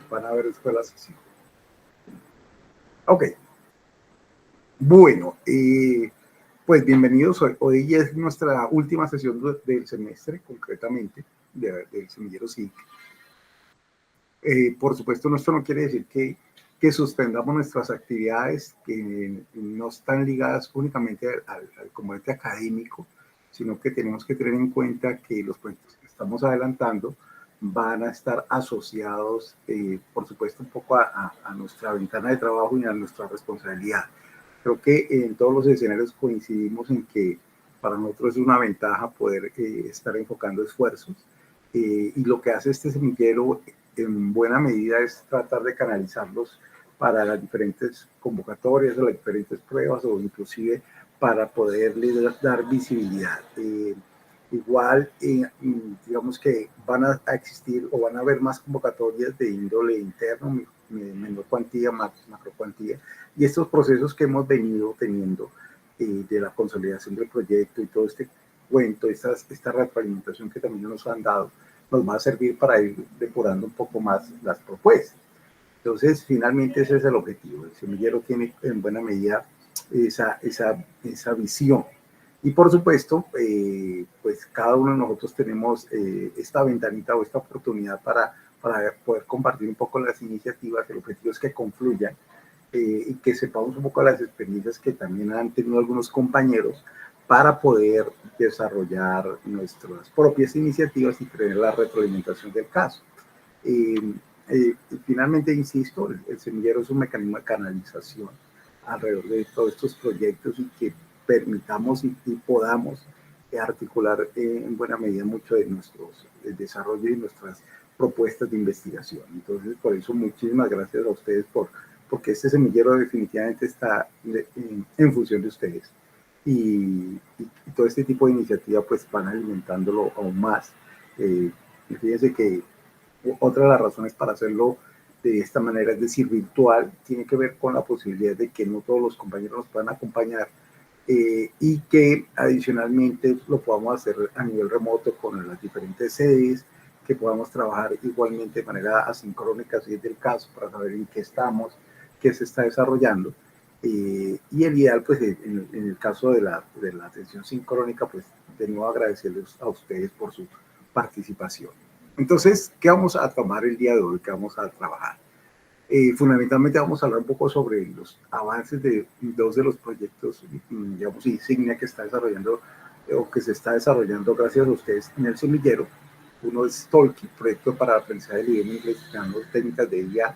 van a ver escuelas así. Ok. Bueno, pues bienvenidos. Hoy es nuestra última sesión del semestre, concretamente, del semillero SIC. Por supuesto, esto no quiere decir que suspendamos nuestras actividades que no están ligadas únicamente al componente académico, sino que tenemos que tener en cuenta que los proyectos que estamos adelantando van a estar asociados, por supuesto, un poco a nuestra ventana de trabajo y a nuestra responsabilidad. Creo que en todos los escenarios coincidimos en que para nosotros es una ventaja poder estar enfocando esfuerzos, y lo que hace este semillero en buena medida es tratar de canalizarlos para las diferentes convocatorias, o las diferentes pruebas, o inclusive para poderles dar visibilidad. Igual, digamos que van a existir o van a haber más convocatorias de índole interno, menor cuantía, macro cuantía, y estos procesos que hemos venido teniendo de la consolidación del proyecto y todo este cuento, esta retroalimentación que también nos han dado, nos va a servir para ir depurando un poco más las propuestas. Entonces, finalmente ese es el objetivo. El semillero tiene en buena medida esa visión. Y por supuesto, pues cada uno de nosotros tenemos esta ventanita o esta oportunidad para poder compartir un poco las iniciativas. El objetivo es que confluyan y que sepamos un poco las experiencias que también han tenido algunos compañeros para poder desarrollar nuestras propias iniciativas y tener la retroalimentación del caso. Finalmente, insisto, el semillero es un mecanismo de canalización alrededor de todos estos proyectos y que permitamos y podamos articular en buena medida mucho de nuestros desarrollo y nuestras propuestas de investigación. Entonces, por eso, muchísimas gracias a ustedes porque este semillero definitivamente está en función de ustedes. Y todo este tipo de iniciativas pues van alimentándolo aún más. Fíjense que otra de las razones para hacerlo de esta manera, es decir, virtual, tiene que ver con la posibilidad de que no todos los compañeros nos puedan acompañar, y que adicionalmente lo podamos hacer a nivel remoto con las diferentes sedes, que podamos trabajar igualmente de manera asincrónica, si es del caso, para saber en qué estamos, qué se está desarrollando. Y el ideal, pues en el caso de la atención sincrónica, pues de nuevo agradecerles a ustedes por su participación. Entonces, ¿qué vamos a tomar el día de hoy? ¿Qué vamos a trabajar? Fundamentalmente vamos a hablar un poco sobre los avances de dos de los proyectos, digamos, insignia que está desarrollando o que se está desarrollando gracias a ustedes en el semillero. Uno es Talky, proyecto para aprendizaje del idioma inglés usando técnicas de IA.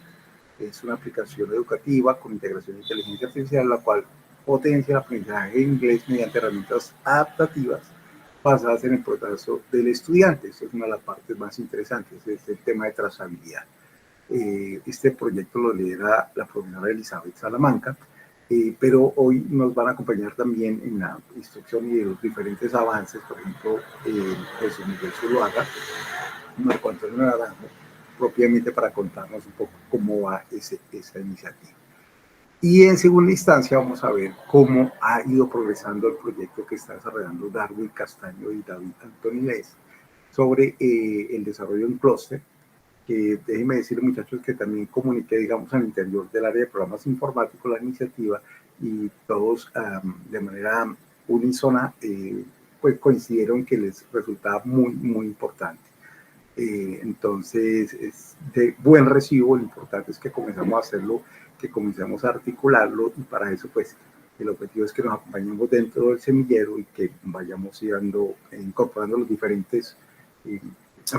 Es una aplicación educativa con integración de inteligencia artificial, la cual potencia el aprendizaje de inglés mediante herramientas adaptativas basadas en el proceso del estudiante. Esta es una de las partes más interesantes, es el tema de trazabilidad. Este proyecto lo lidera la profesora Elizabeth Salamanca, pero hoy nos van a acompañar también en la instrucción y de los diferentes avances, por ejemplo, José Miguel Zuluaga, Marco Antonio Naranjo, propiamente para contarnos un poco cómo va esa iniciativa. Y en segunda instancia vamos a ver cómo ha ido progresando el proyecto que está desarrollando Darwin Castaño y David Antonilés sobre el desarrollo de un clúster, que déjenme decirles, muchachos, que también comuniqué, digamos, al interior del área de programas informáticos la iniciativa, y todos de manera unísona pues coincidieron que les resultaba muy, muy importante. Entonces, es de buen recibo. Lo importante es que comenzamos a hacerlo, que comencemos a articularlo, y para eso, pues, el objetivo es que nos acompañemos dentro del semillero y que vayamos incorporando los diferentes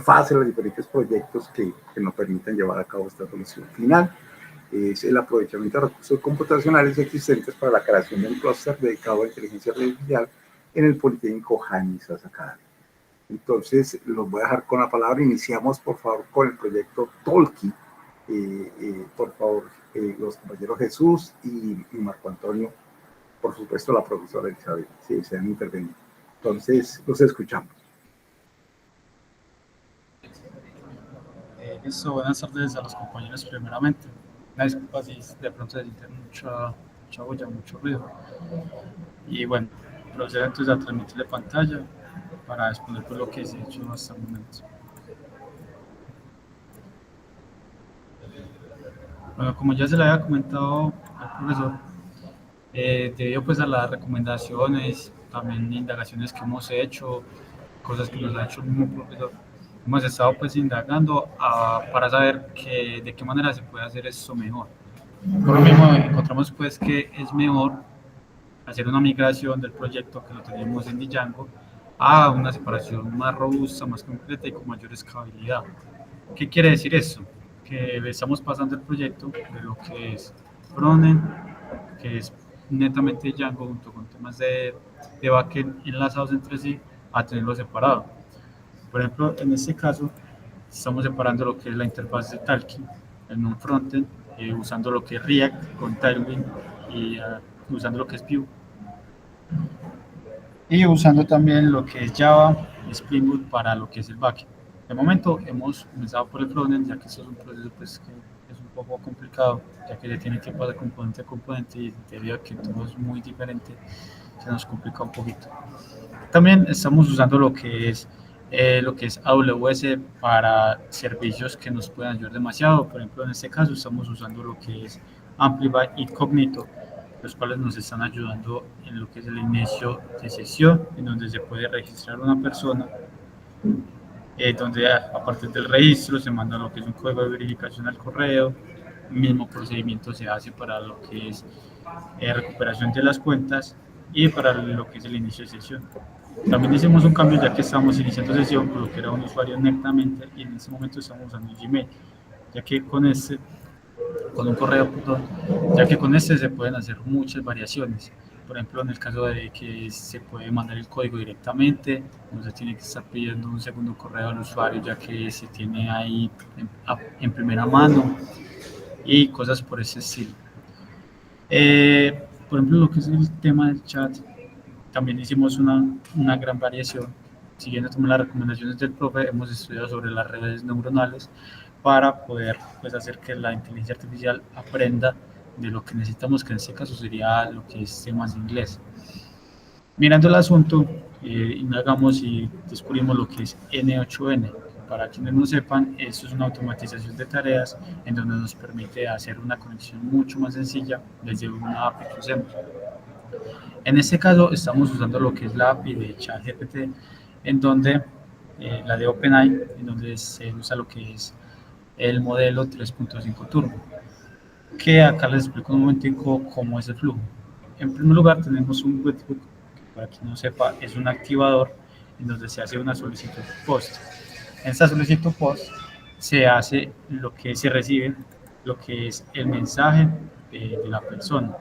fases, los diferentes proyectos que nos permitan llevar a cabo esta solución final. Es el aprovechamiento de recursos computacionales existentes para la creación de un clúster dedicado a inteligencia artificial en el Politécnico Jaime Isas Academy. Entonces, los voy a dejar con la palabra. Iniciamos, por favor, con el proyecto Talky. Por favor, los compañeros Jesús y Marco Antonio, por supuesto, la profesora Elizabeth, si desean intervenir. Entonces, los escuchamos. Listo, buenas tardes a los compañeros primeramente. Una disculpa si de pronto se siente mucha bulla, mucho ruido. Y bueno, procedo entonces a transmitirle pantalla para exponer por lo que se ha hecho hasta el momento. Bueno, como ya se le había comentado al profesor, debido pues a las recomendaciones, también indagaciones que hemos hecho, cosas que nos ha hecho el mismo profesor, hemos estado pues indagando para saber de qué manera se puede hacer esto mejor. Por lo mismo encontramos pues que es mejor hacer una migración del proyecto que lo teníamos en Django a una separación más robusta, más concreta y con mayor escalabilidad. ¿Qué quiere decir esto? Que estamos pasando el proyecto de lo que es frontend, que es netamente Django junto con temas de backend enlazados entre sí, a tenerlo separado. Por ejemplo, en este caso, estamos separando lo que es la interfaz de Talking en un frontend, usando lo que es React con Tailwind y usando lo que es Vue. Y usando también lo que es Java y Spring Boot para lo que es el backend. De momento hemos comenzado por el frontend, ya que esto es un proceso pues, que es un poco complicado, ya que se tiene que pasar componente a componente y debido a que todo es muy diferente, se nos complica un poquito. También estamos usando lo que es AWS para servicios que nos pueden ayudar demasiado. Por ejemplo, en este caso estamos usando lo que es Amplify y Cognito, los cuales nos están ayudando en lo que es el inicio de sesión, en donde se puede registrar una persona, donde a partir del registro se manda lo que es un código de verificación al correo, el mismo procedimiento se hace para lo que es recuperación de las cuentas y para lo que es el inicio de sesión. También hicimos un cambio ya que estábamos iniciando sesión con lo que era un usuario netamente y en este momento estamos usando Gmail, ya que con un correo, perdón, ya que con este se pueden hacer muchas variaciones. Por ejemplo, en el caso de que se puede mandar el código directamente, no se tiene que estar pidiendo un segundo correo al usuario, ya que se tiene ahí en primera mano y cosas por ese estilo. Por ejemplo, lo que es el tema del chat, también hicimos una gran variación. Siguiendo también las recomendaciones del profe, hemos estudiado sobre las redes neuronales para poder pues, hacer que la inteligencia artificial aprenda de lo que necesitamos, que en este caso sería lo que es temas de inglés. Mirando el asunto, indagamos y descubrimos lo que es N8N. Para quienes no sepan, esto es una automatización de tareas en donde nos permite hacer una conexión mucho más sencilla desde una API que usemos. En este caso estamos usando lo que es la API de ChatGPT, en donde la de OpenAI, en donde se usa lo que es el modelo 3.5 Turbo, que acá les explico un momentico cómo es el flujo. En primer lugar tenemos un webhook, que para quien no sepa es un activador en donde se hace una solicitud post. En esta solicitud post se hace lo que se recibe, lo que es el mensaje de la persona,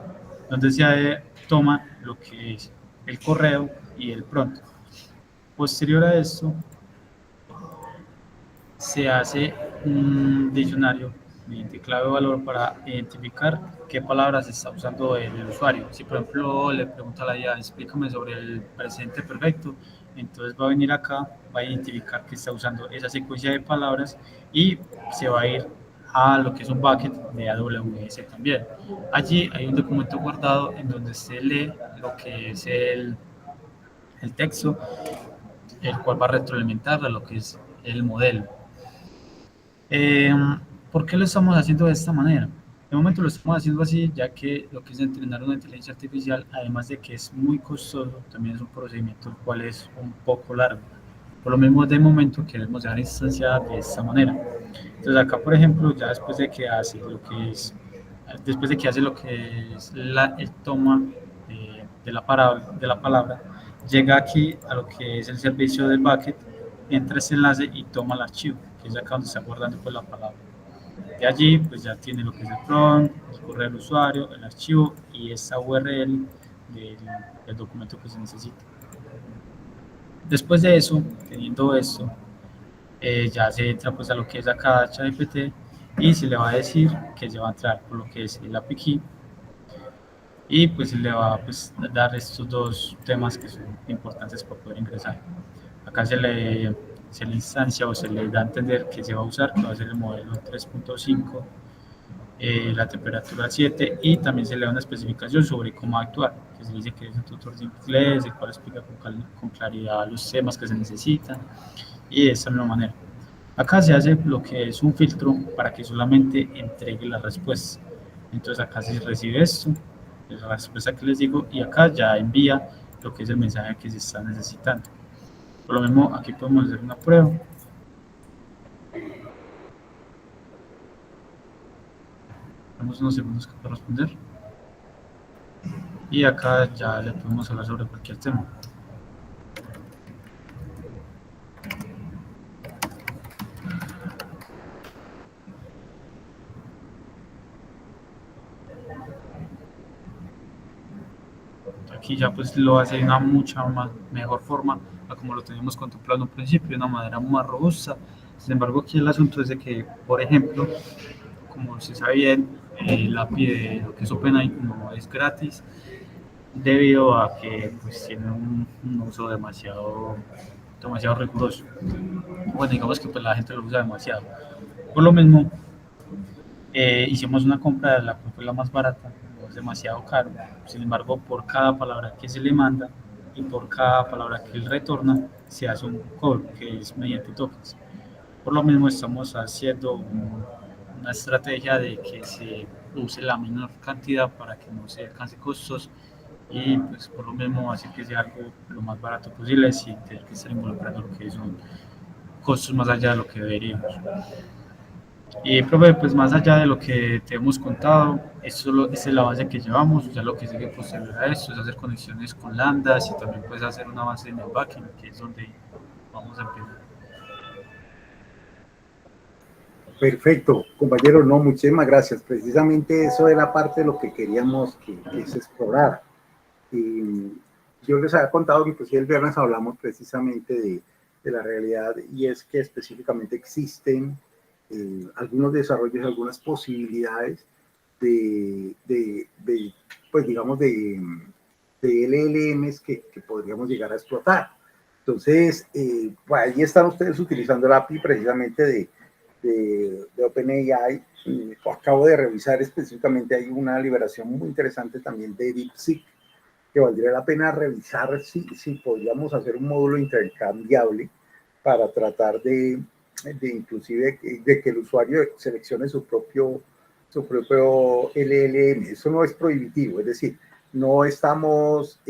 donde se toma lo que es el correo y el pronto. Posterior a esto, se hace un diccionario mediante clave de valor para identificar qué palabras está usando el usuario. Si por ejemplo le pregunta a la IA, explícame sobre el presente perfecto, entonces va a venir acá, va a identificar que está usando esa secuencia de palabras y se va a ir a lo que es un bucket de AWS también. Allí hay un documento guardado en donde se lee lo que es el texto, el cual va a retroalimentar a lo que es el modelo. Eh, ¿Por qué lo estamos haciendo de esta manera? De momento lo estamos haciendo así, ya que lo que es entrenar una inteligencia artificial, además de que es muy costoso, también es un procedimiento el cual es un poco largo. Por lo mismo, de momento queremos dejar instanciada de esta manera. Entonces acá, por ejemplo, ya después de que hace lo que es, el toma de la palabra, llega aquí a lo que es el servicio del bucket, entra ese enlace y toma el archivo, que es acá donde está guardando pues, la palabra. De allí, pues ya tiene lo que es el prompt, el correo del usuario, el archivo y esta URL del documento que se necesita. Después de eso, teniendo esto, ya se entra pues a lo que es acá ChatGPT y se le va a decir que se va a entrar por lo que es el API Key y pues se le va a pues, dar estos dos temas que son importantes para poder ingresar. Acá se le instancia o se le da a entender que se va a usar, que va a ser el modelo 3.5, la temperatura 7 y también se le da una especificación sobre cómo actuar, que se dice que es un tutor de inglés, el cual explica con claridad los temas que se necesitan y de esta misma manera. Acá se hace lo que es un filtro para que solamente entregue la respuesta. Entonces acá se recibe esto, es la respuesta que les digo, y acá ya envía lo que es el mensaje que se está necesitando. Por lo mismo, aquí podemos hacer una prueba. Damos unos segundos para responder. Y acá ya le podemos hablar sobre cualquier tema. Aquí ya pues lo hace de una mucha más, mejor forma a como lo teníamos contemplado en un principio, de una manera más robusta. Sin embargo, aquí el asunto es de que, por ejemplo, como se sabe bien, el API de lo que es OpenAI no es gratis debido a que pues, tiene un uso demasiado riguroso. Bueno, digamos que pues, la gente lo usa demasiado. Por lo mismo, hicimos una compra de la que fue la más barata, no es demasiado caro. Sin embargo, por cada palabra que se le manda y por cada palabra que él retorna, se hace un cobro que es mediante tokens. Por lo mismo, estamos haciendo una estrategia de que se use la menor cantidad para que no se alcance costos y pues por lo mismo hacer que sea algo lo más barato posible sin tener que estar involucrando lo que son costos más allá de lo que deberíamos. Y profe, pues más allá de lo que te hemos contado, esta es la base que llevamos, ya lo que sigue posterior a esto es hacer conexiones con lambdas y también puedes hacer una base en el backend, que es donde vamos a empezar. Perfecto, compañero, no, muchísimas gracias. Precisamente eso era parte de lo que queríamos que se explorara. Y yo les había contado, inclusive el viernes hablamos precisamente de la realidad, y es que específicamente existen algunos desarrollos, algunas posibilidades pues digamos, de LLMs que podríamos llegar a explotar. Entonces, pues ahí están ustedes utilizando la API precisamente de OpenAI. Acabo de revisar específicamente, hay una liberación muy interesante también de DeepSeek, que valdría la pena revisar si podríamos hacer un módulo intercambiable para tratar de inclusive de que el usuario seleccione su propio LLM. Eso no es prohibitivo, es decir, no estamos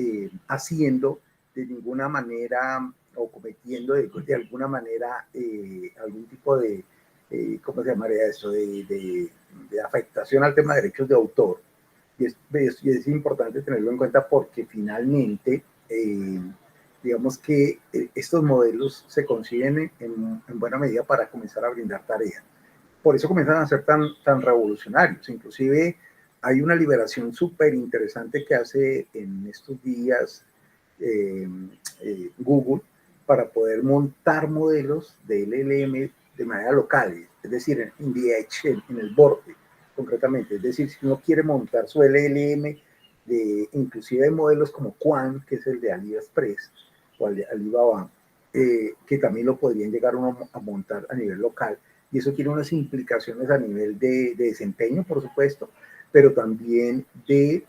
haciendo de ninguna manera o cometiendo de alguna manera algún tipo de, ¿cómo se llamaría eso?, de afectación al tema de derechos de autor. Y es importante tenerlo en cuenta porque finalmente, digamos que estos modelos se consiguen en buena medida para comenzar a brindar tareas. Por eso comienzan a ser tan revolucionarios. Inclusive hay una liberación súper interesante que hace en estos días Google para poder montar modelos de LLM de manera local, es decir, en the edge, en el borde, concretamente. Es decir, si uno quiere montar su LLM, inclusive de modelos como Quan, que es el de AliExpress o el de Alibaba, que también lo podrían llegar uno a montar a nivel local. Y eso tiene unas implicaciones a nivel de desempeño, por supuesto, pero también de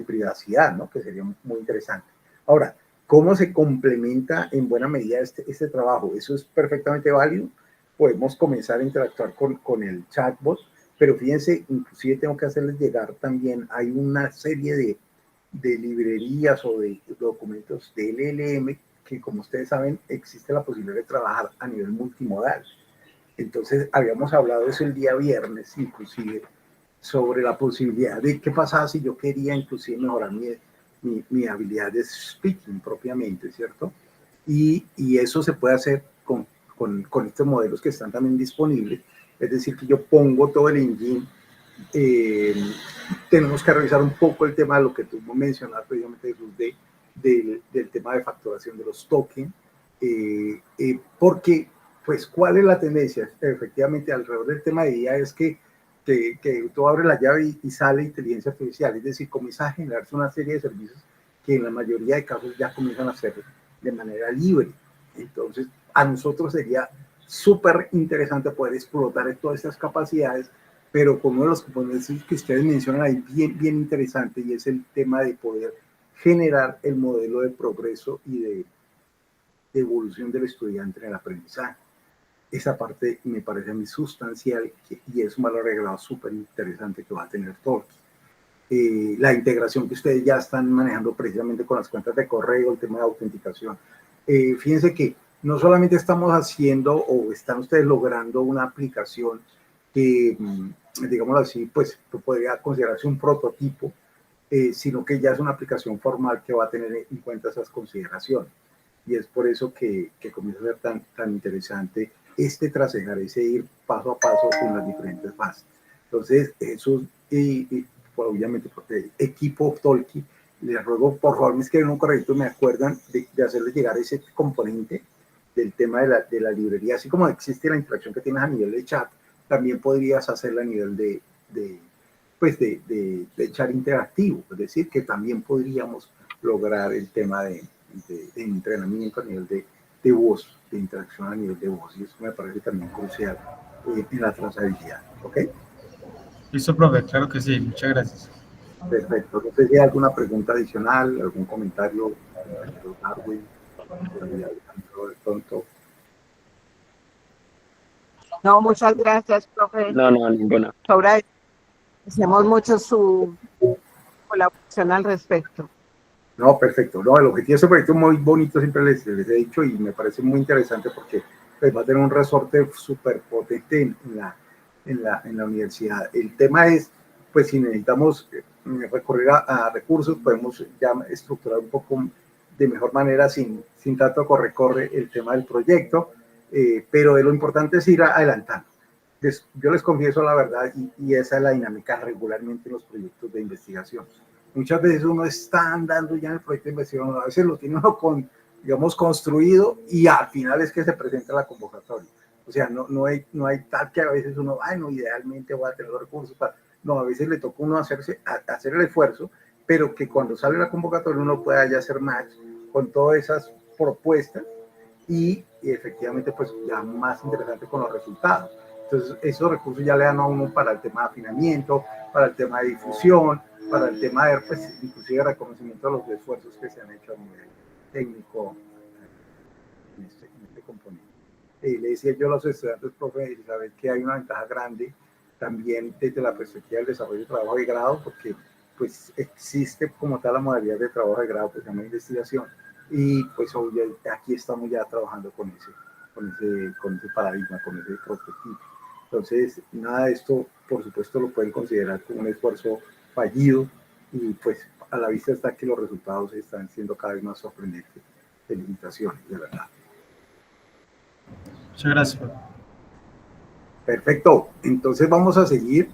privacidad, ¿no?, que sería muy interesante. Ahora, ¿cómo se complementa en buena medida este trabajo? Eso es perfectamente válido. Podemos comenzar a interactuar con el chatbot, pero fíjense, inclusive tengo que hacerles llegar también, hay una serie de librerías o de documentos de LLM que, como ustedes saben, existe la posibilidad de trabajar a nivel multimodal. Entonces, habíamos hablado eso el día viernes, inclusive, sobre la posibilidad de qué pasaba si yo quería inclusive mejorar mi habilidad de speaking propiamente, ¿cierto? Y eso se puede hacer con estos modelos que están también disponibles. Es decir, que yo pongo todo el engine. eh, Tenemos que revisar un poco el tema de lo que tú mencionas precisamente, del tema de facturación de los tokens, porque, pues, ¿cuál es la tendencia? Efectivamente, alrededor del tema de IA es que tú abres la llave y sale inteligencia artificial, es decir, comienza a generarse una serie de servicios que en la mayoría de casos ya comienzan a ser de manera libre. Entonces, a nosotros sería súper interesante poder explotar todas estas capacidades, pero con uno de los componentes que ustedes mencionan ahí bien interesante, y es el tema de poder generar el modelo de progreso y de evolución del estudiante en el aprendizaje. esa parte me parece a mí sustancial y es un valor agregado súper interesante que va a tener Talkie. La integración que ustedes ya están manejando precisamente con las cuentas de correo, el tema de autenticación. Fíjense que no solamente estamos haciendo o están ustedes logrando una aplicación que, digámoslo así, pues podría considerarse un prototipo, sino que ya es una aplicación formal que va a tener en cuenta esas consideraciones. Y es por eso que comienza a ser tan interesante trasegar, ese ir paso a paso en las diferentes fases. Entonces, eso, obviamente, porque equipo Talkie, les ruego, por favor, me escriben un correo, me acuerdan de hacerles llegar ese componente del tema de la librería, así como existe la interacción que tienes a nivel de chat, también podrías hacerla a nivel de chat interactivo, es decir, que también podríamos lograr el tema de entrenamiento a nivel de voz, de interacción a nivel de voz, y eso me parece también crucial en la trazabilidad, ¿ok? Listo, profe, claro que sí, muchas gracias. Perfecto, no sé si hay alguna pregunta adicional, algún comentario, Darwin, de pronto. No, muchas gracias, profe. No, ninguna. Agradecemos mucho su colaboración al respecto. No, perfecto. No, el objetivo de este proyecto es muy bonito, siempre les he dicho, y me parece muy interesante porque pues, va a tener un resorte súper potente en la universidad. El tema es, pues si necesitamos recurrir a recursos, podemos ya estructurar un poco de mejor manera, sin tanto corre el tema del proyecto, pero lo importante es ir adelantando. Yo les confieso la verdad, y esa es la dinámica regularmente en los proyectos de investigación. Muchas veces uno está andando ya en el proyecto de investigación, a veces lo tiene uno digamos, construido y al final es que se presenta la convocatoria. O sea, no hay tal que a veces uno, no, idealmente voy a tener los recursos para... No, a veces le toca uno hacer el esfuerzo, pero que cuando sale la convocatoria uno pueda ya hacer match con todas esas propuestas y efectivamente pues ya más interesante con los resultados. Entonces esos recursos ya le dan a uno para el tema de afinamiento, para el tema de difusión, para el tema de, pues, inclusive reconocimiento de los esfuerzos que se han hecho a nivel técnico en este componente. Le decía yo a los estudiantes, profe Elizabeth, que hay una ventaja grande también desde la perspectiva del desarrollo de trabajo de grado, porque pues existe como tal la modalidad de trabajo de grado que se llama investigación, y pues obviamente aquí estamos ya trabajando con ese paradigma, con ese prototipo. Entonces, nada de esto, por supuesto, lo pueden considerar como un esfuerzo fallido, y pues a la vista está que los resultados están siendo cada vez más sorprendentes. Felicitaciones, de verdad. Muchas gracias. Perfecto, entonces vamos a seguir.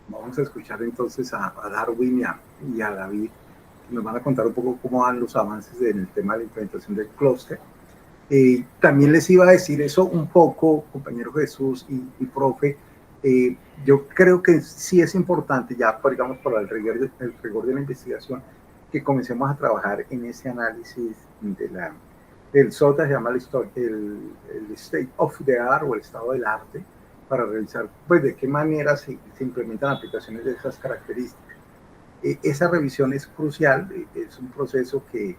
Vamos a escuchar entonces a Darwin y a David, que nos van a contar un poco cómo van los avances en el tema de la implementación del clúster. También les iba a decir eso un poco, compañero Jesús y profe. Yo creo que sí es importante, ya digamos por el rigor de la investigación, que comencemos a trabajar en ese análisis del SOTA, se llama el State of the Art o el estado del arte, para revisar pues de qué manera se implementan aplicaciones de esas características. Esa revisión es crucial, es un proceso que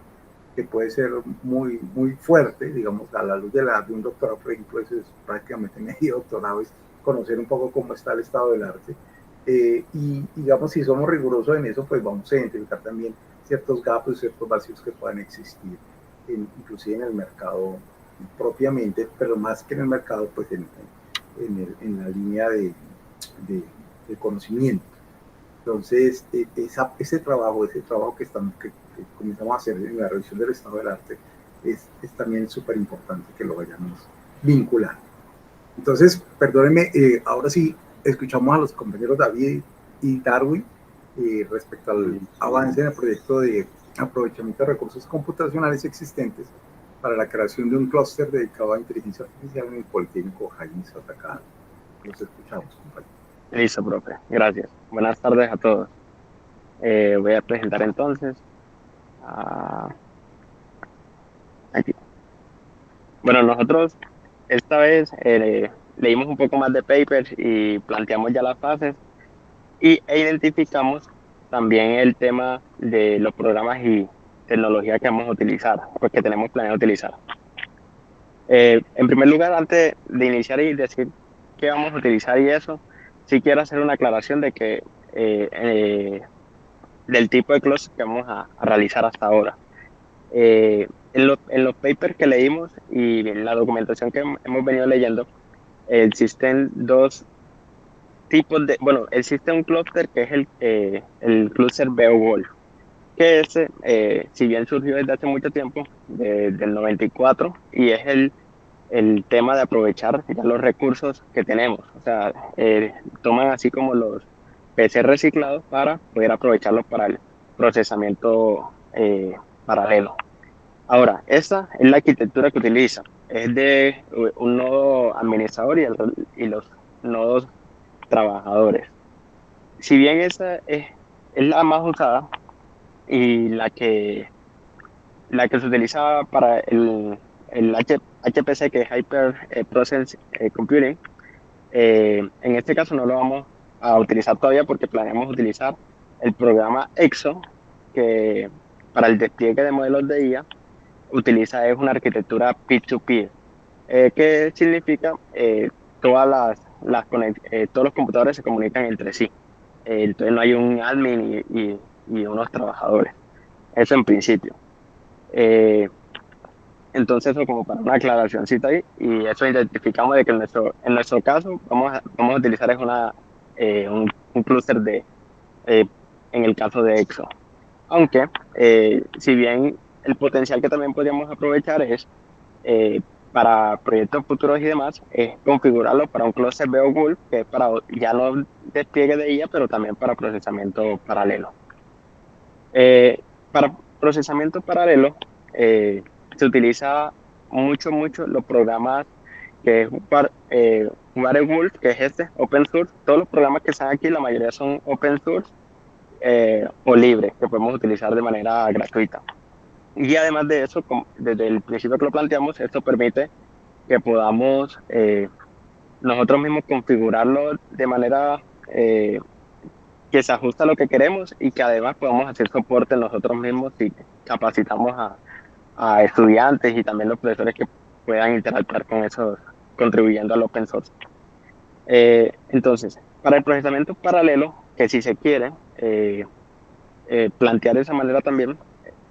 puede ser muy fuerte, digamos, a la luz de un doctorado, por ejemplo, eso es prácticamente medio doctorado, es conocer un poco cómo está el estado del arte. Y digamos, si somos rigurosos en eso, pues vamos a identificar también ciertos gaps, ciertos vacíos que puedan existir, inclusive en el mercado propiamente, pero más que en el mercado, pues en la línea de conocimiento. Entonces, ese trabajo que comenzamos a hacer en la revisión del estado del arte es también súper importante que lo vayamos vinculando. Entonces, perdónenme, ahora sí escuchamos a los compañeros David y Darwin respecto al avance en el proyecto de aprovechamiento de recursos computacionales existentes para la creación de un clúster dedicado a inteligencia artificial en el Politécnico Jaime Satacada. Los escuchamos, compañeros. Listo, profe. Gracias. Buenas tardes a todos. Voy a presentar entonces. Aquí. Bueno, nosotros esta vez leímos un poco más de papers y planteamos ya las fases e identificamos también el tema de los programas y tecnologías que vamos a utilizar, pues que tenemos planeado utilizar. En primer lugar, antes de iniciar y decir qué vamos a utilizar y eso, sí quiero hacer una aclaración de que del tipo de clúster que vamos a realizar hasta ahora. En los papers que leímos y en la documentación que hemos venido leyendo, existen dos tipos de, bueno, existe un clúster que es el clúster Beowulf, que ese, si bien surgió desde hace mucho tiempo, del 94, y es el tema de aprovechar ya los recursos que tenemos. O sea, toman así como los PC reciclados para poder aprovecharlos para el procesamiento paralelo. Ahora, esta es la arquitectura que utiliza. Es de un nodo administrador y los nodos trabajadores. Si bien esa es la más usada y la que se utiliza para HPC, que es Hyper Process Computing, en este caso no lo vamos a utilizar todavía porque planeamos utilizar el programa EXO, que para el despliegue de modelos de IA utiliza es una arquitectura peer-to-peer, que significa todos los computadores se comunican entre sí. Entonces no hay un admin y unos trabajadores. Eso en principio. Eh, entonces eso como para una aclaracióncita ahí, y eso identificamos de que en nuestro caso vamos a utilizar es un clúster eh, en el caso de EXO. Aunque, si bien el potencial que también podríamos aprovechar es para proyectos futuros y demás, es configurarlo para un clúster Beowulf, que es para ya no despliegue de IA, pero también para procesamiento paralelo. Para procesamiento paralelo se utiliza mucho los programas que es Wolf, que es open source. Todos los programas que están aquí, la mayoría son open source o libres, que podemos utilizar de manera gratuita. Y además de eso, desde el principio que lo planteamos, esto permite que podamos nosotros mismos configurarlo de manera que se ajusta a lo que queremos y que además podamos hacer soporte nosotros mismos y capacitamos a estudiantes y también los profesores que puedan interactuar con esos, contribuyendo al open source. Entonces, para el procesamiento paralelo, que si se quiere plantear de esa manera también,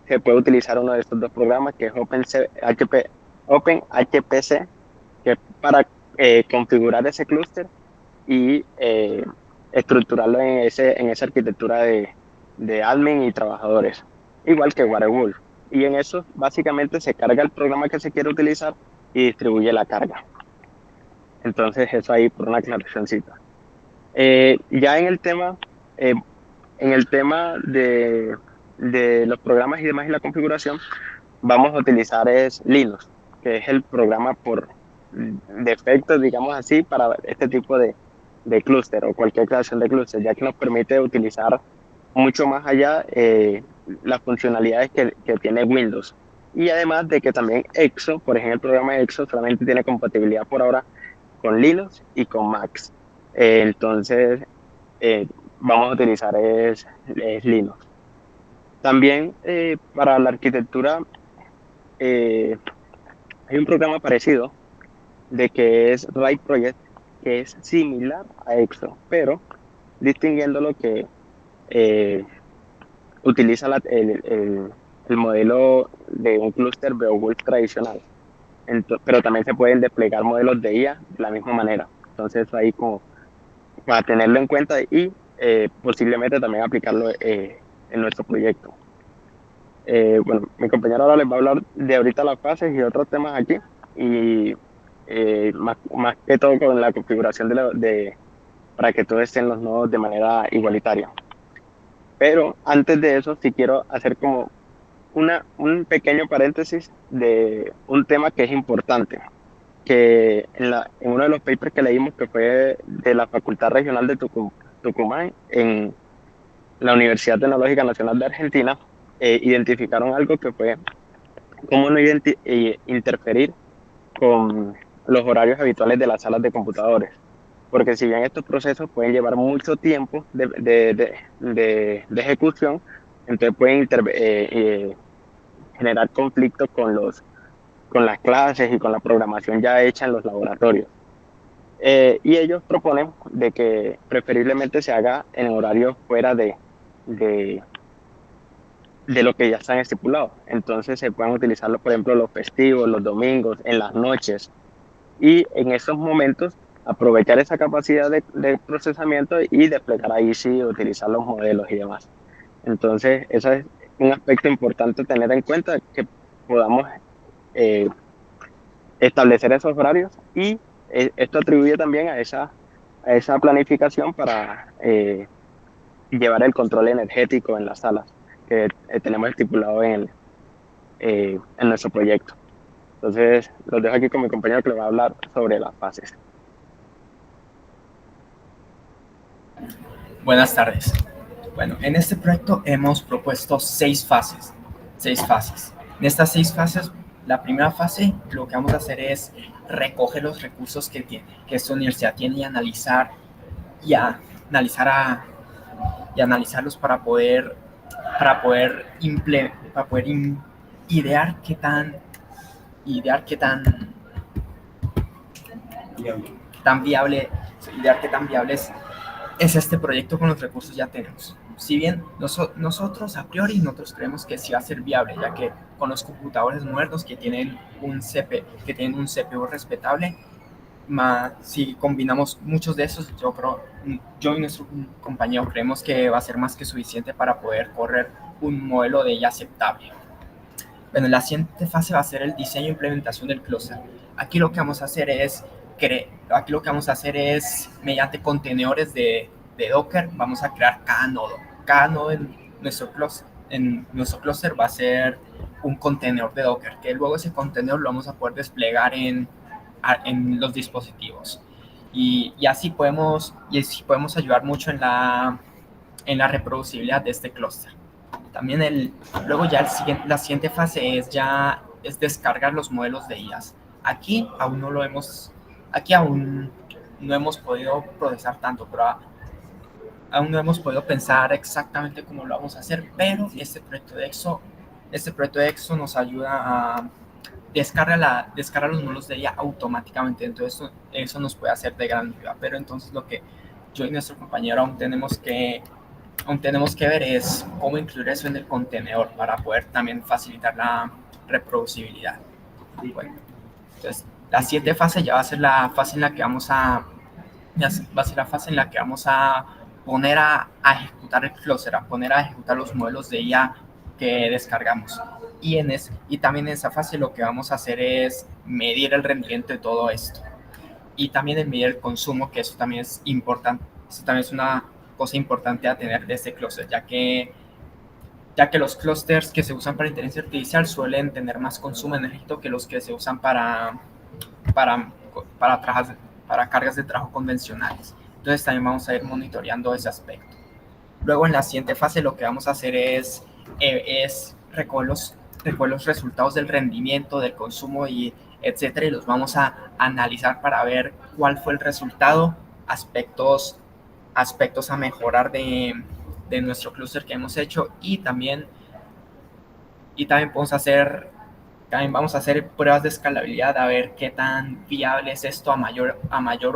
se puede utilizar uno de estos dos programas que es OpenHPC, que es para configurar ese clúster y estructurarlo en esa arquitectura de admin y trabajadores, igual que Werewolf. Y en eso básicamente se carga el programa que se quiere utilizar y distribuye la carga. Entonces eso ahí por una aclaracióncita. Ya en el tema de los programas y demás y la configuración, vamos a utilizar es Linux, que es el programa por defecto, digamos así, para este tipo de clúster o cualquier creación de clúster, ya que nos permite utilizar mucho más allá las funcionalidades que tiene Windows. Y además de que también EXO, por ejemplo, el programa EXO solamente tiene compatibilidad por ahora con Linux y con Mac. Entonces, vamos a utilizar es Linux. También para la arquitectura hay un programa parecido de que es Write Project, que es similar a EXO, pero distinguiendo lo que utiliza el modelo de un clúster Beowulf tradicional. Pero también se pueden desplegar modelos de IA de la misma manera. Entonces ahí como para tenerlo en cuenta y posiblemente también aplicarlo en nuestro proyecto. Bueno, mi compañero ahora les va a hablar de ahorita las fases y otros temas aquí y más que todo con la configuración para que todos estén los nodos de manera igualitaria. Pero antes de eso sí quiero hacer como un pequeño paréntesis de un tema que es importante, que en uno de los papers que leímos, que fue de la Facultad Regional de Tucumán, en la Universidad Tecnológica Nacional de Argentina, identificaron algo que fue cómo no interferir con los horarios habituales de las salas de computadores. Porque si bien estos procesos pueden llevar mucho tiempo de ejecución, entonces pueden generar conflictos con las clases y con la programación ya hecha en los laboratorios. Y ellos proponen de que preferiblemente se haga en horarios fuera de, de lo que ya están estipulados. Entonces se pueden utilizarlo, por ejemplo, los festivos, los domingos, en las noches. Y en esos momentos aprovechar esa capacidad de procesamiento y desplegar ahí sí, utilizar los modelos y demás. Entonces, eso es un aspecto importante tener en cuenta, que podamos eh, establecer esos horarios y esto atribuye también a esa planificación para llevar el control energético en las salas que tenemos estipulado en nuestro proyecto. Entonces, los dejo aquí con mi compañero que le va a hablar sobre las fases. Buenas tardes. Bueno, en este proyecto hemos propuesto 6 fases. 6 fases. En estas 6 fases, la primera fase, lo que vamos a hacer es recoger los recursos que esta universidad tiene y analizarlos para poder idear qué tan viable es este proyecto con los recursos ya tenemos. Si bien nosotros a priori creemos que sí va a ser viable, ya que con los computadores modernos que tienen un CPU respetable, si combinamos muchos de esos, yo y nuestro compañero creemos que va a ser más que suficiente para poder correr un modelo de IA aceptable. Bueno, la siguiente fase va a ser el diseño e implementación del clúster. Aquí lo que vamos a hacer es mediante contenedores de Docker, vamos a crear cada nodo. Cada nodo en nuestro clúster va a ser un contenedor de Docker, que luego ese contenedor lo vamos a poder desplegar en los dispositivos. Y así podemos ayudar mucho en la reproducibilidad de este clúster. También la siguiente fase es descargar los modelos de IAs. Aquí aún no hemos podido procesar tanto, pero aún no hemos podido pensar exactamente cómo lo vamos a hacer, pero este proyecto de EXO nos ayuda a descargar los modelos de IA automáticamente. Entonces eso nos puede hacer de gran ayuda, pero entonces lo que yo y nuestro compañero aún tenemos que ver es cómo incluir eso en el contenedor para poder también facilitar la reproducibilidad. Bueno, entonces la siguiente fase ya va a ser la fase en la que vamos a poner a ejecutar el clúster, a poner a ejecutar los modelos de IA que descargamos. Y también en esa fase lo que vamos a hacer es medir el rendimiento de todo esto. Y también el medir el consumo, que eso también es importante. Eso también es una cosa importante a tener de este clúster, ya que los clústeres que se usan para inteligencia artificial suelen tener más consumo energético que los que se usan para cargas de trabajo convencionales. Entonces también vamos a ir monitoreando ese aspecto. Luego en la siguiente fase lo que vamos a hacer es recoger los resultados del rendimiento, del consumo y etcétera, y los vamos a analizar para ver cuál fue el resultado, aspectos a mejorar de nuestro clúster que hemos hecho, y también vamos a hacer pruebas de escalabilidad a ver qué tan viable es esto a mayor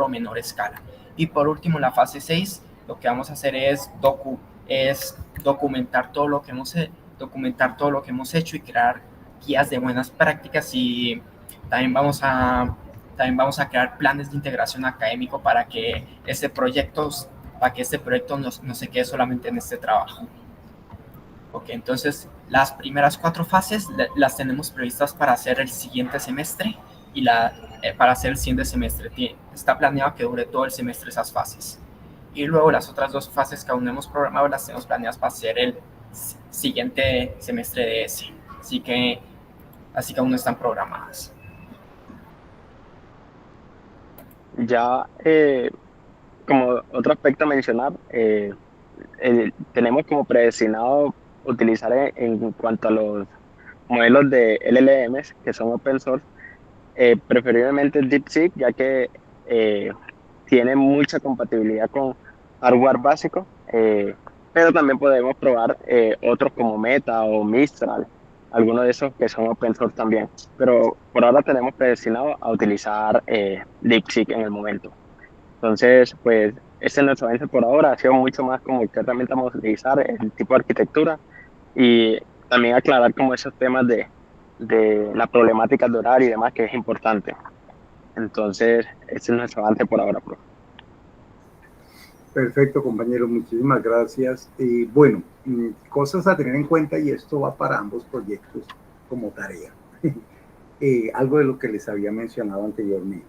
o menor escala. Y por último, la fase 6, lo que vamos a hacer es documentar todo lo que hemos hecho y crear guías de buenas prácticas, y también vamos a crear planes de integración académico para que este proyecto no se quede solamente en este trabajo. Ok, entonces las primeras 4 fases las tenemos previstas para hacer el siguiente semestre, y para hacer el siguiente semestre está planeado que dure todo el semestre esas fases. Y luego las otras 2 fases que aún no hemos programado las tenemos planeadas para hacer el siguiente semestre de ese. Así que aún no están programadas. Ya, como otro aspecto a mencionar, tenemos como predestinado utilizar en cuanto a los modelos de LLMs que son open source, preferiblemente DeepSeek, ya que tiene mucha compatibilidad con hardware básico, pero también podemos probar otros como Meta o Mistral, algunos de esos que son open source también. Pero por ahora tenemos predestinado a utilizar DeepSeek en el momento. Entonces, pues, este es nuestro avance por ahora. Ha sido mucho más como qué herramienta vamos a utilizar, el tipo de arquitectura y también aclarar como esos temas de la problemática de horario y demás, que es importante. Entonces, este es nuestro avance por ahora, profe. Perfecto, compañero, muchísimas gracias. Bueno, cosas a tener en cuenta, y esto va para ambos proyectos como tarea. Algo de lo que les había mencionado anteriormente.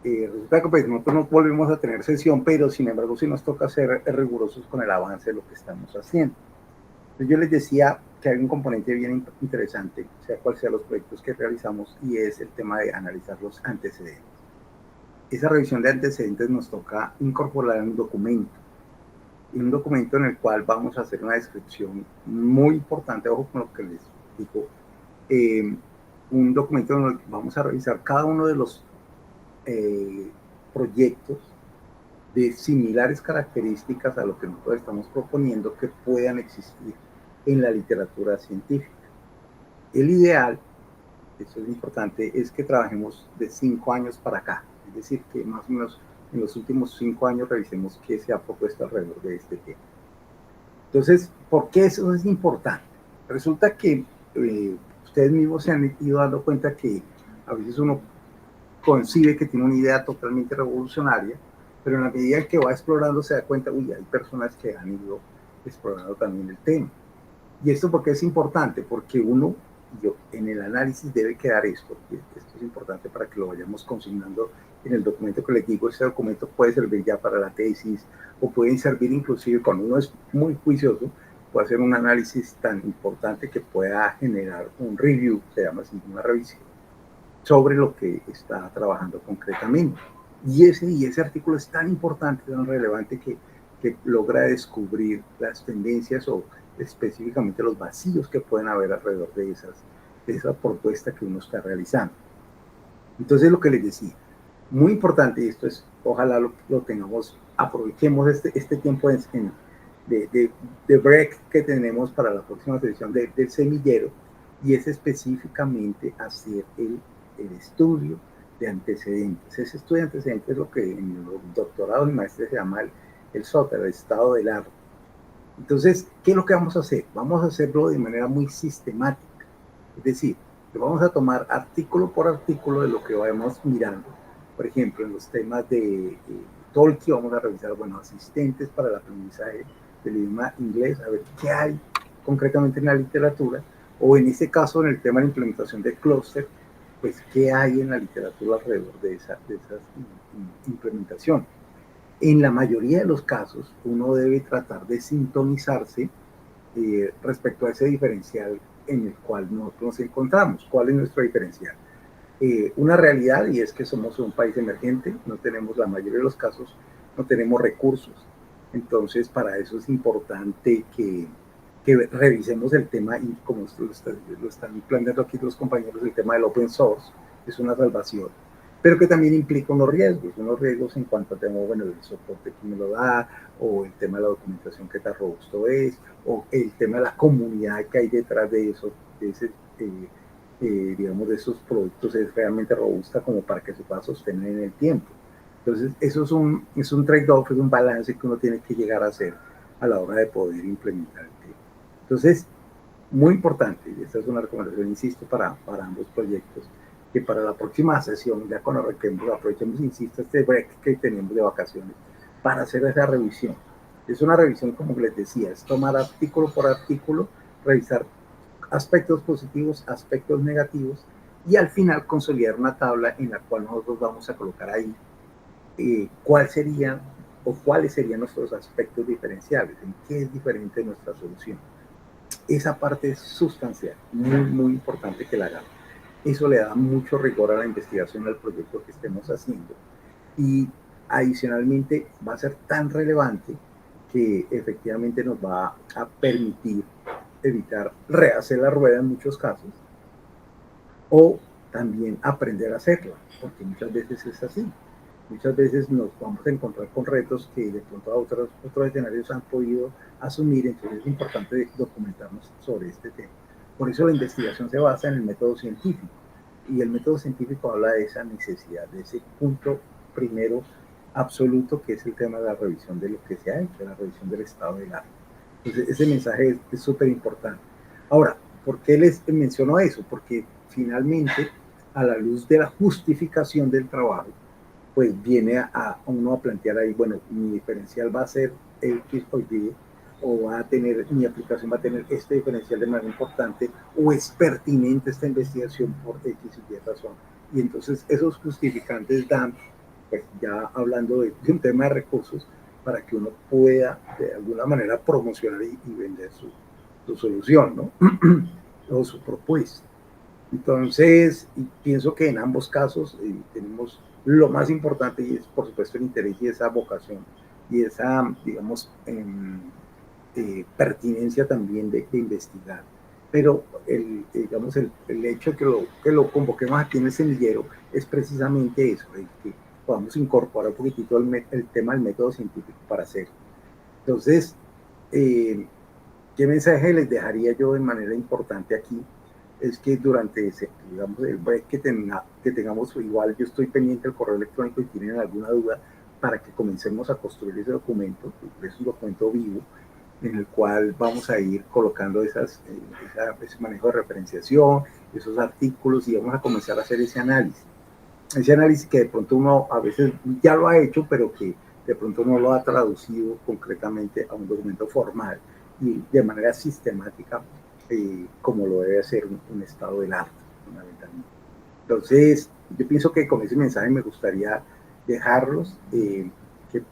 Resulta que pues, nosotros no volvemos a tener sesión, pero sin embargo sí nos toca ser rigurosos con el avance de lo que estamos haciendo. Entonces, yo les decía que hay un componente bien interesante, sea cual sea los proyectos que realizamos, y es el tema de analizar los antecedentes. Esa revisión de antecedentes nos toca incorporar en un documento en el cual vamos a hacer una descripción muy importante, ojo con lo que les digo, un documento en el que vamos a revisar cada uno de los proyectos de similares características a lo que nosotros estamos proponiendo que puedan existir en la literatura científica. El ideal, eso es importante, es que trabajemos de 5 años para acá, es decir, que más o menos en los últimos 5 años revisemos qué se ha propuesto alrededor de este tema. Entonces, ¿por qué eso es importante? Resulta que ustedes mismos se han ido dando cuenta que a veces uno concibe que tiene una idea totalmente revolucionaria, pero en la medida en que va explorando se da cuenta, uy, hay personas que han ido explorando también el tema. ¿Y esto por qué es importante? Porque uno, en el análisis debe quedar esto, y esto es importante para que lo vayamos consignando en el documento que les digo. Este documento puede servir ya para la tesis, o puede servir inclusive cuando uno es muy juicioso, puede hacer un análisis tan importante que pueda generar un review, se llama así, una revisión, sobre lo que está trabajando concretamente. Y ese artículo es tan importante, tan relevante, que logra descubrir las tendencias o específicamente los vacíos que pueden haber alrededor de esa propuesta que uno está realizando. Entonces, lo que les decía, muy importante, y esto es, ojalá lo tengamos, aprovechemos este tiempo de break que tenemos para la próxima sesión del semillero, y es específicamente hacer el estudio de antecedentes. Ese estudio de antecedentes es lo que en los doctorados y maestrías se llama el SOT, el estado del arte. Entonces, ¿qué es lo que vamos a hacer? Vamos a hacerlo de manera muy sistemática. Es decir, que vamos a tomar artículo por artículo de lo que vamos mirando. Por ejemplo, en los temas de Tolkien vamos a revisar, bueno, asistentes para el aprendizaje del idioma inglés, a ver qué hay concretamente en la literatura, o en este caso en el tema de la implementación de clúster, pues qué hay en la literatura alrededor de esa implementación. En la mayoría de los casos, uno debe tratar de sintonizarse respecto a ese diferencial en el cual nosotros nos encontramos. ¿Cuál es nuestro diferencial? Una realidad, y es que somos un país emergente, no tenemos, la mayoría de los casos, no tenemos recursos. Entonces, para eso es importante que revisemos el tema, y como lo están planteando aquí los compañeros, el tema del open source es una salvación, pero que también implica unos riesgos en cuanto a tema, bueno, el soporte que me lo da, o el tema de la documentación que tan robusto es, o el tema de la comunidad que hay detrás de eso, de ese, digamos, de esos productos es realmente robusta como para que se pueda sostener en el tiempo. Entonces, eso es un trade-off, es un balance que uno tiene que llegar a hacer a la hora de poder implementar el tema. Entonces, muy importante, y esta es una recomendación, insisto, para ambos proyectos, que para la próxima sesión, ya cuando aprovechemos, insisto, este break que tenemos de vacaciones, para hacer esa revisión. Es una revisión, como les decía, es tomar artículo por artículo, revisar aspectos positivos, aspectos negativos, y al final consolidar una tabla en la cual nosotros vamos a colocar ahí cuáles serían nuestros aspectos diferenciales, en qué es diferente nuestra solución. Esa parte es sustancial, muy, muy importante que la hagamos. Eso le da mucho rigor a la investigación, al proyecto que estemos haciendo. Y adicionalmente va a ser tan relevante que efectivamente nos va a permitir evitar rehacer la rueda en muchos casos, o también aprender a hacerla, porque muchas veces es así. Muchas veces nos vamos a encontrar con retos que de pronto otros escenarios han podido asumir, entonces es importante documentarnos sobre este tema. Por eso la investigación se basa en el método científico. Y el método científico habla de esa necesidad, de ese punto primero absoluto, que es el tema de la revisión de lo que se ha hecho, la revisión del estado del arte. Entonces, ese mensaje es súper importante. Ahora, ¿por qué les menciono eso? Porque finalmente, a la luz de la justificación del trabajo, pues viene a uno a plantear ahí, bueno, mi diferencial va a ser X o Y, o va a tener, mi aplicación va a tener este diferencial de manera importante, o es pertinente esta investigación por X y Y razón. Y entonces esos justificantes dan, pues ya hablando de un tema de recursos, para que uno pueda de alguna manera promocionar y vender su solución, ¿no? O su propuesta. Entonces, pienso que en ambos casos tenemos lo más importante, y es por supuesto el interés y esa vocación y esa, digamos, pertinencia también de investigar. Pero digamos, el hecho de que lo convoquemos aquí en el semillero es precisamente eso, que podamos incorporar un poquitito el tema del método científico para hacerlo. Entonces, ¿qué mensaje les dejaría yo de manera importante aquí? Es que durante ese, digamos, el break que tengamos, igual yo estoy pendiente del correo electrónico y tienen alguna duda, para que comencemos a construir ese documento. Es un documento vivo en el cual vamos a ir colocando ese manejo de referenciación, esos artículos, y vamos a comenzar a hacer ese análisis que de pronto uno a veces ya lo ha hecho, pero que de pronto no lo ha traducido concretamente a un documento formal y de manera sistemática, como lo debe hacer un estado del arte, fundamentalmente. Entonces, yo pienso que con ese mensaje me gustaría dejarlos, que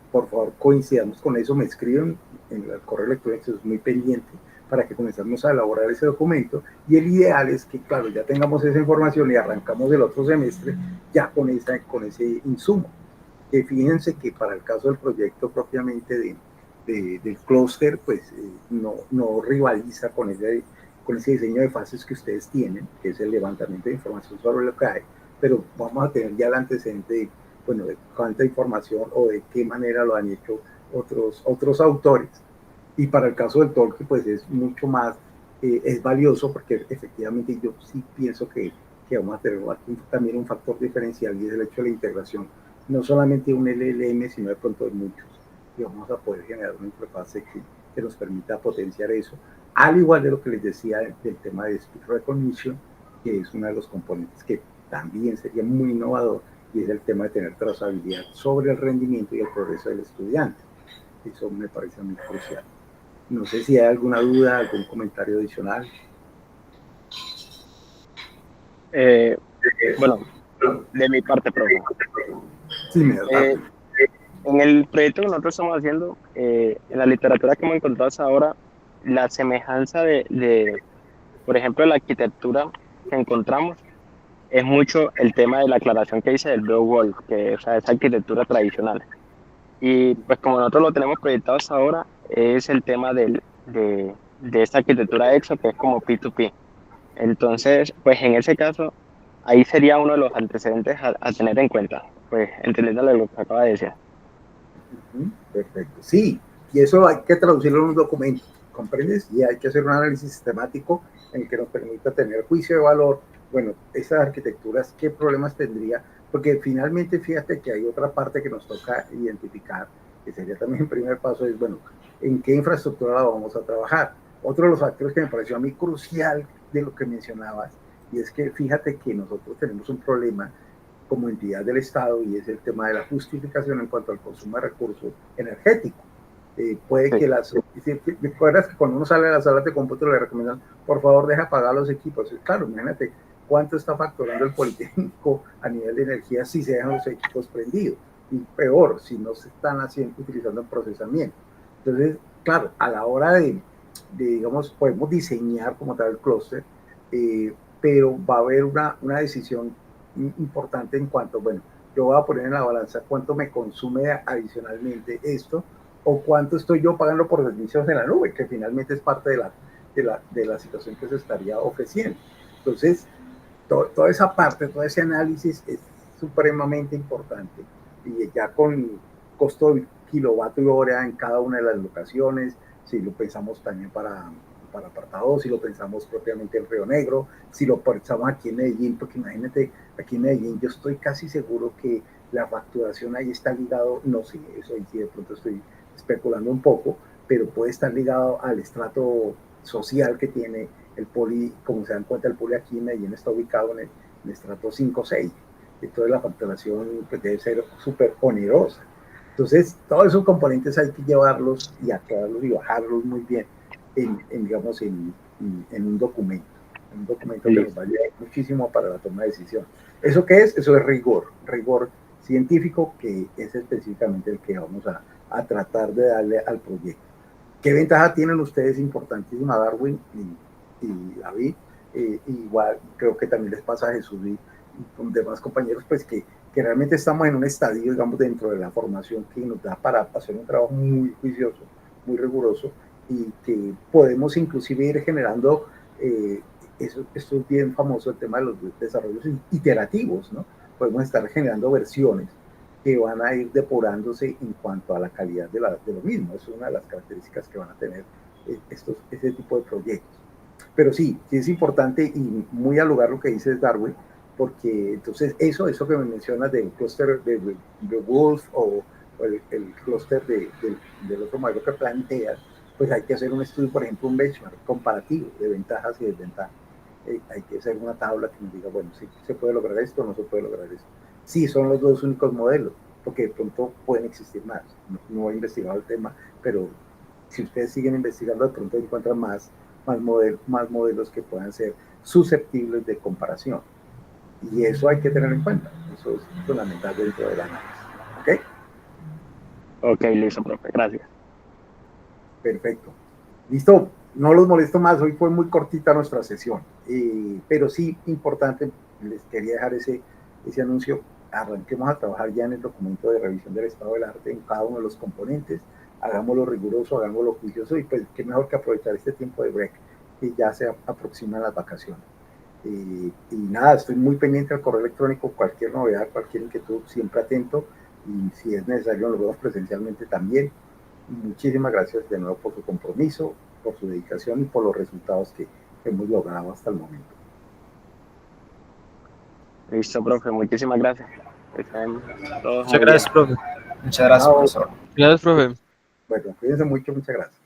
por favor coincidamos con eso, me escriben en el correo electrónico, es muy pendiente, para que comencemos a elaborar ese documento, y el ideal es que, claro, ya tengamos esa información y arrancamos el otro semestre ya con ese insumo. Que fíjense que para el caso del proyecto propiamente del clúster, pues no rivaliza con ese diseño de fases que ustedes tienen, que es el levantamiento de información sobre lo que hay, pero vamos a tener ya el antecedente de, bueno, de cuánta información o de qué manera lo han hecho otros autores. Y para el caso del Tolkien, pues es mucho más, es valioso, porque efectivamente yo sí pienso que vamos a tener también un factor diferencial, y es el hecho de la integración, no solamente un LLM, sino de pronto de muchos, y vamos a poder generar una interfaz que nos permita potenciar eso, al igual de lo que les decía del tema de Speech Recognition, que es uno de los componentes que también sería muy innovador, y es el tema de tener trazabilidad sobre el rendimiento y el progreso del estudiante. Eso me parece muy crucial. No sé si hay alguna duda, algún comentario adicional. Bueno, de mi parte, profe. Sí, me da. En el proyecto que nosotros estamos haciendo, en la literatura que hemos encontrado hasta ahora, la semejanza por ejemplo, la arquitectura que encontramos es mucho el tema de la aclaración que dice del Blue Wall, que, o sea, esa arquitectura tradicional. Y pues como nosotros lo tenemos proyectado hasta ahora, es el tema de esta arquitectura EXO, que es como P2P. Entonces, pues en ese caso, ahí sería uno de los antecedentes a tener en cuenta, pues entendiendo lo que acaba de decir. Perfecto, sí, y eso hay que traducirlo en un documento, ¿comprendes? Y hay que hacer un análisis sistemático en el que nos permita tener juicio de valor. Bueno, esas arquitecturas, ¿qué problemas tendría? Porque finalmente, fíjate que hay otra parte que nos toca identificar, que sería también el primer paso, es, bueno, ¿en qué infraestructura la vamos a trabajar? Otro de los factores que me pareció a mí crucial de lo que mencionabas, y es que fíjate que nosotros tenemos un problema como entidad del Estado, y es el tema de la justificación en cuanto al consumo de recursos energéticos. Puede que recuerdas que cuando uno sale de las salas de cómputo le recomiendan, por favor, deja apagar los equipos. Claro, imagínate cuánto está facturando el Politécnico a nivel de energía si se dejan los equipos prendidos, y peor, si no se están utilizando en procesamiento. Entonces, claro, a la hora de digamos, podemos diseñar como tal el clúster, pero va a haber una decisión importante en cuanto, bueno, yo voy a poner en la balanza cuánto me consume adicionalmente esto, o cuánto estoy yo pagando por servicios en la nube, que finalmente es parte de la situación que se estaría ofreciendo. Entonces, toda esa parte, todo ese análisis es supremamente importante, y ya con costo de kilovatio hora en cada una de las locaciones, si lo pensamos también para para apartado, si lo pensamos propiamente en Río Negro, si lo pensamos aquí en Medellín, porque imagínate, aquí en Medellín yo estoy casi seguro que la facturación ahí está ligado, no sé, eso ahí sí de pronto estoy especulando un poco, pero puede estar ligado al estrato social que tiene el poli. Como se dan cuenta, el poli aquí en Medellín está ubicado en el estrato 5 o 6, entonces la facturación pues, debe ser súper onerosa. Entonces, todos esos componentes hay que llevarlos y aclararlos y bajarlos muy bien digamos, en un documento que nos va a ayudar muchísimo para la toma de decisión. ¿Eso qué es? Eso es rigor científico, que es específicamente el que vamos a tratar de darle al proyecto. ¿Qué ventaja tienen ustedes? Importantísima, Darwin y David. Igual creo que también les pasa a Jesús y con demás compañeros, pues que realmente estamos en un estadio, digamos, dentro de la formación que nos da para hacer un trabajo muy juicioso, muy riguroso, y que podemos inclusive ir generando, esto es bien famoso, el tema de los desarrollos iterativos, ¿no? Podemos estar generando versiones que van a ir depurándose en cuanto a la calidad de lo mismo. Es una de las características que van a tener ese tipo de proyectos. Pero sí es importante y muy al lugar lo que dice Darwin, porque entonces eso que me mencionas del clúster de Wolf o el clúster del otro modelo que planteas, pues hay que hacer un estudio, por ejemplo, un benchmark comparativo de ventajas y desventajas. Hay que hacer una tabla que nos diga, bueno, si se puede lograr esto o no se puede lograr esto. Sí, son los dos únicos modelos, porque de pronto pueden existir más. No he investigado el tema, pero si ustedes siguen investigando, de pronto encuentran más modelos que puedan ser susceptibles de comparación. Y eso hay que tener en cuenta. Eso es fundamental dentro del análisis. ¿Ok? Ok, listo, profe. Gracias. Perfecto. Listo. No los molesto más. Hoy fue muy cortita nuestra sesión. Pero sí, importante, les quería dejar ese anuncio. Arranquemos a trabajar ya en el documento de revisión del estado del arte en cada uno de los componentes. Hagámoslo riguroso, hagámoslo juicioso, y pues qué mejor que aprovechar este tiempo de break, que ya se aproximan las vacaciones. Y nada, estoy muy pendiente al correo electrónico, cualquier novedad, cualquier inquietud, siempre atento, y si es necesario nos vemos presencialmente también. Muchísimas gracias de nuevo por su compromiso, por su dedicación y por los resultados que hemos logrado hasta el momento. Listo, profe. Muchísimas gracias. Muchas gracias, profe. Muchas gracias, profesor. Gracias, profe. Bueno, cuídense mucho, muchas gracias.